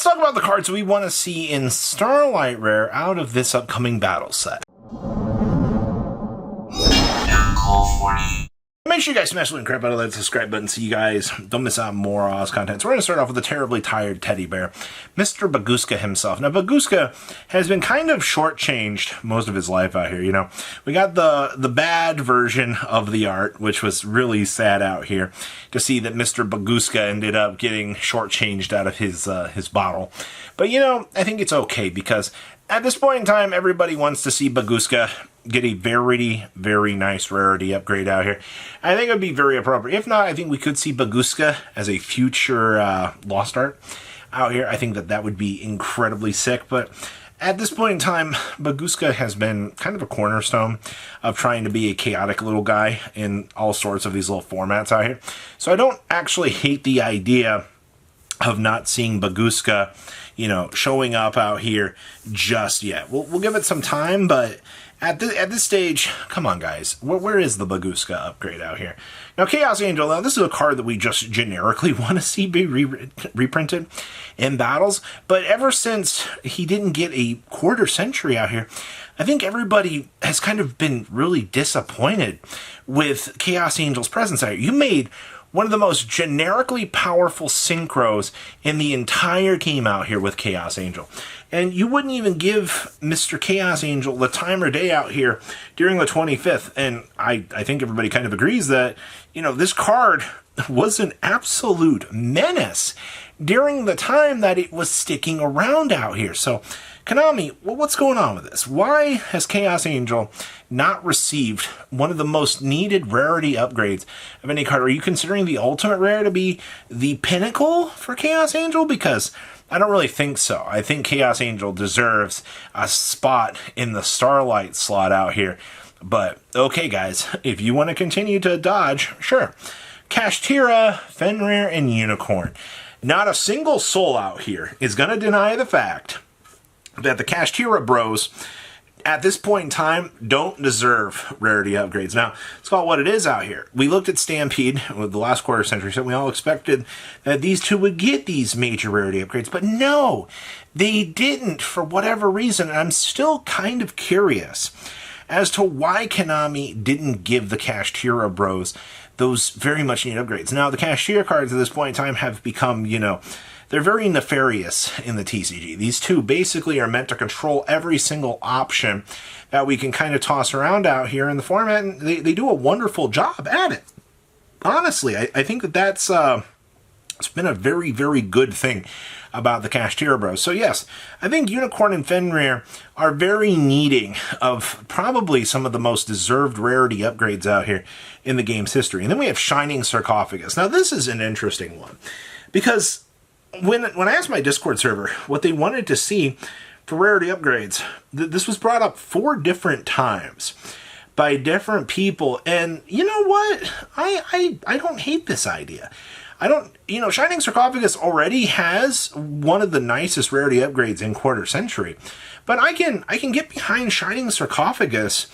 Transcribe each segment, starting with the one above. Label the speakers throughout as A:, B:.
A: talk about the cards we want to see in Starlight Rare out of this upcoming battle set. Make sure you guys smash the crap out of that subscribe button so you guys don't miss out on more Oz content. So we're going to start off with a terribly tired teddy bear, Mr. Beagusa himself. Now, Beagusa has been kind of shortchanged most of his life out here. You know, we got the bad version of the art, which was really sad out here to see that Mr. Beagusa ended up getting shortchanged out of his bottle. But, you know, I think it's okay because at this point in time, everybody wants to see Beagusa get a very, very nice rarity upgrade out here. I think it would be very appropriate. If not, I think we could see Beagusa as a future Lost Art out here. I think that would be incredibly sick. But at this point in time, Beagusa has been kind of a cornerstone of trying to be a chaotic little guy in all sorts of these little formats out here. So I don't actually hate the idea of not seeing Beagusa, you know, showing up out here just yet. We'll give it some time, but at this stage, come on, guys. Where is the Beagusa upgrade out here? Now, Chaos Angel, now, this is a card that we just generically want to see be reprinted in battles. But ever since he didn't get a quarter century out here, I think everybody has kind of been really disappointed with Chaos Angel's presence out here. You made one of the most generically powerful synchros in the entire game out here with Chaos Angel. And you wouldn't even give Mr. Chaos Angel the time or day out here during the 25th. And I think everybody kind of agrees that, you know, this card was an absolute menace during the time that it was sticking around out here. So, Konami, what's going on with this? Why has Chaos Angel not received one of the most needed rarity upgrades of any card? Are you considering the ultimate rare to be the pinnacle for Chaos Angel? Because I don't really think so. I think Chaos Angel deserves a spot in the Starlight slot out here. But, okay, guys, if you want to continue to dodge, sure. Kashtira, Fenrir, and Unicorn. Not a single soul out here is going to deny the fact that the Kashtira bros, at this point in time, don't deserve rarity upgrades. Now, let's call it what it is out here. We looked at Stampede with the last quarter century, so we all expected that these two would get these major rarity upgrades. But no, they didn't for whatever reason. And I'm still kind of curious as to why Konami didn't give the Kashtira bros those very much needed upgrades. Now, the Kashtira cards at this point in time have become, you know, they're very nefarious in the TCG. These two basically are meant to control every single option that we can kind of toss around out here in the format, and they do a wonderful job at it. Honestly, I think that's it's been a very, very good thing about the Kashtira bros. So yes, I think Unicorn and Fenrir are very needing of probably some of the most deserved rarity upgrades out here in the game's history. And then we have Shining Sarcophagus. Now this is an interesting one, because when I asked my Discord server what they wanted to see for rarity upgrades, this was brought up 4 different times by different people. And you know what? I don't hate this idea. I don't, you know, Shining Sarcophagus already has one of the nicest rarity upgrades in quarter century. But I can get behind Shining Sarcophagus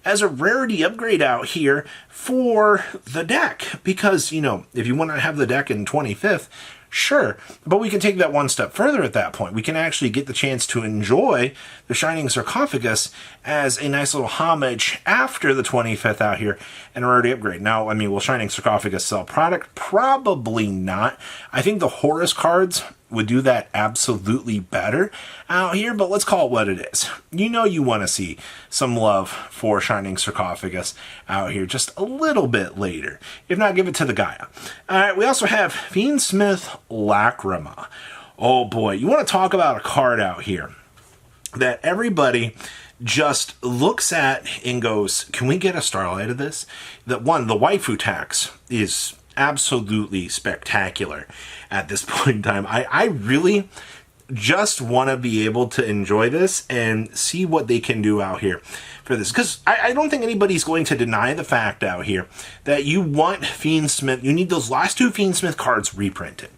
A: as a rarity upgrade out here for the deck. Because, you know, if you want to have the deck in 25th, sure, but we can take that one step further at that point. We can actually get the chance to enjoy the Shining Sarcophagus as a nice little homage after the 25th out here and a rarity upgrade. Now, I mean, will Shining Sarcophagus sell product? Probably not. I think the Horus cards would do that absolutely better out here, but let's call it what it is. You know you want to see some love for Shining Sarcophagus out here just a little bit later. If not, give it to the Gaia. Alright, we also have Fiend Smith Lacrima. Oh boy, you want to talk about a card out here that everybody just looks at and goes, can we get a Starlight of this? That one, the waifu tax is absolutely spectacular at this point in time. I really just want to be able to enjoy this and see what they can do out here for this. Because I don't think anybody's going to deny the fact out here that you want Fiend Smith, you need those last 2 Fiend Smith cards reprinted.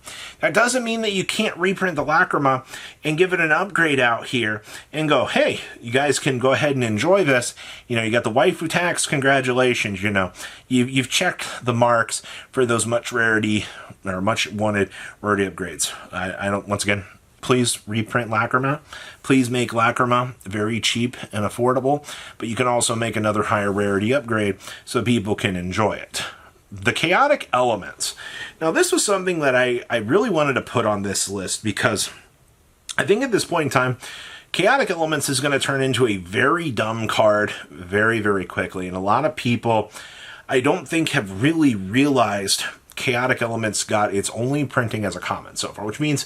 A: That doesn't mean that you can't reprint the Lacrima and give it an upgrade out here and go, hey, you guys can go ahead and enjoy this. You know, you got the waifu tax, congratulations, you know. You've checked the marks for those much rarity or much wanted rarity upgrades. I don't, once again, please reprint Lacrima. Please make Lacrima very cheap and affordable, but you can also make another higher rarity upgrade so people can enjoy it. The Chaotic Elements. Now, this was something that I really wanted to put on this list because I think at this point in time, Chaotic Elements is going to turn into a very dumb card very, very quickly. And a lot of people, I don't think, have really realized Chaotic Elements got its only printing as a common so far, which means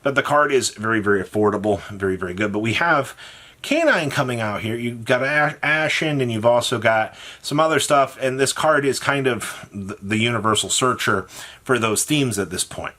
A: that the card is very, very affordable, very, very good. But we have Canine coming out here. You've got Ashen, and you've also got some other stuff, and this card is kind of the universal searcher for those themes at this point.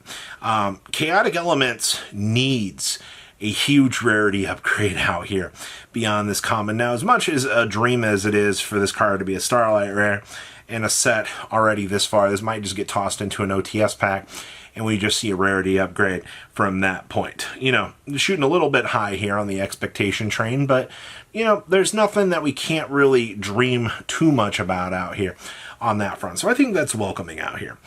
A: Chaotic Elements needs a huge rarity upgrade out here beyond this common. Now, as much as a dream as it is for this card to be a Starlight Rare and a set already this far, this might just get tossed into an OTS pack, and we just see a rarity upgrade from that point. You know, shooting a little bit high here on the expectation train, but, you know, there's nothing that we can't really dream too much about out here on that front. So I think that's welcoming out here.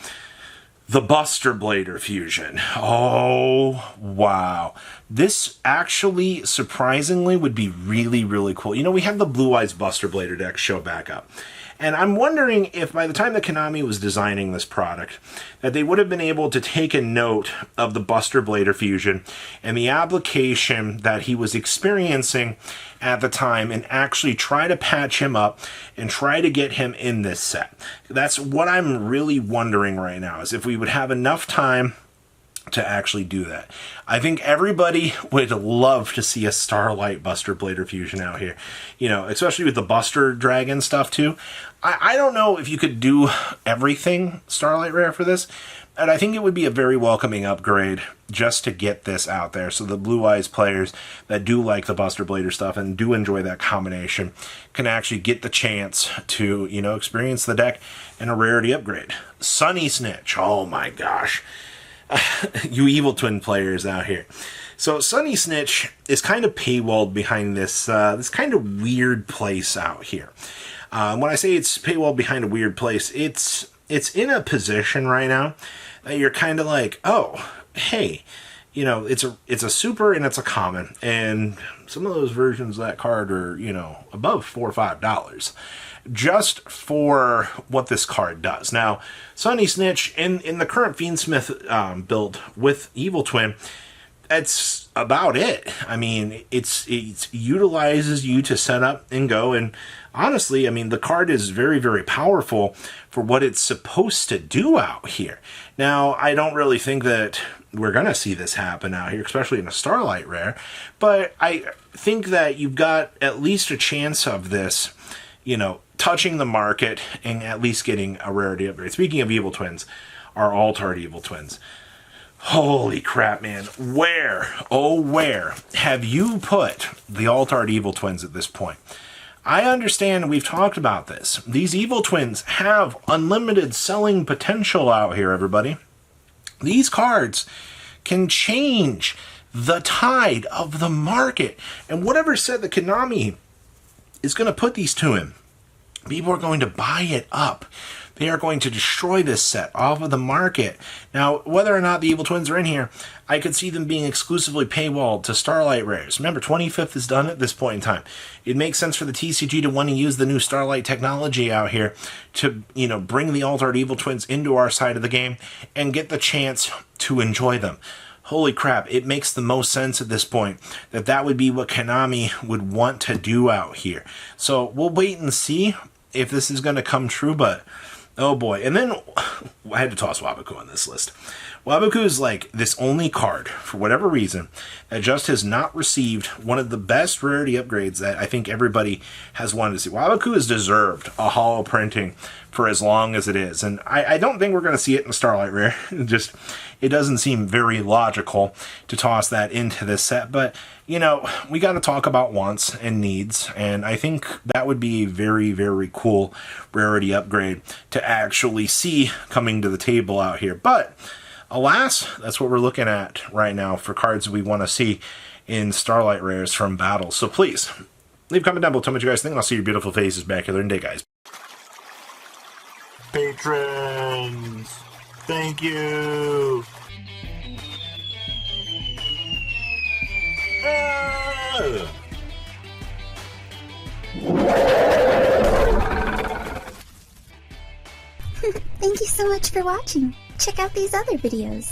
A: The Buster Blader fusion. Oh, wow. This actually, surprisingly, would be really, really cool. You know, we had the Blue Eyes Buster Blader deck show back up. And I'm wondering if by the time that Konami was designing this product, that they would have been able to take a note of the Buster Blader fusion and the application that he was experiencing at the time and actually try to patch him up and try to get him in this set. That's what I'm really wondering right now, is if we would have enough time to actually do that. I think everybody would love to see a Starlight Buster Blader fusion out here, you know, especially with the Buster Dragon stuff too. I don't know if you could do everything Starlight Rare for this, and I think it would be a very welcoming upgrade just to get this out there, so the Blue Eyes players that do like the Buster Blader stuff and do enjoy that combination can actually get the chance to, you know, experience the deck in a rarity upgrade. Sunny Snitch, oh my gosh. You evil twin players out here. So Sunny Snitch is kind of paywalled behind this this kind of weird place out here. When I say it's paywalled behind a weird place, it's in a position right now that you're kind of like, oh, hey, you know, it's a super and it's a common, and some of those versions of that card are, you know, above $4 or $5. Just for what this card does. Now, Sunny Snitch, in the current Fiend Smith build with Evil Twin, that's about it. I mean, it utilizes you to set up and go, and honestly, I mean, the card is very, very powerful for what it's supposed to do out here. Now, I don't really think that we're going to see this happen out here, especially in a Starlight Rare, but I think that you've got at least a chance of this, you know, touching the market and at least getting a rarity upgrade. Speaking of Evil Twins, our Altart Evil Twins. Holy crap, man. Where, oh where, have you put the Altart Evil Twins at this point? I understand, we've talked about this. These Evil Twins have unlimited selling potential out here, everybody. These cards can change the tide of the market. And whatever set that Konami is going to put these to him, people are going to buy it up. They are going to destroy this set off of the market. Now, whether or not the Evil Twins are in here, I could see them being exclusively paywalled to Starlight Rares. Remember, 25th is done at this point in time. It makes sense for the TCG to want to use the new Starlight technology out here to, you know, bring the Altart Evil Twins into our side of the game and get the chance to enjoy them. Holy crap, it makes the most sense at this point that that would be what Konami would want to do out here. So we'll wait and see if this is going to come true, but oh boy. And then I had to toss Wabuku on this list. Wabuku is like this only card, for whatever reason, that just has not received one of the best rarity upgrades that I think everybody has wanted to see. Wabuku has deserved a holo printing for as long as it is. And I don't think we're going to see it in Starlight Rare. It doesn't seem very logical to toss that into this set. But, you know, we got to talk about wants and needs. And I think that would be a very, very cool rarity upgrade to actually see coming to the table out here. But alas, that's what we're looking at right now for cards we want to see in Starlight Rares from Battle. So please, leave a comment down below, tell me what you guys think, and I'll see your beautiful faces back here in a day, guys. Patrons, thank you.
B: Thank you so much for watching. Check out these other videos.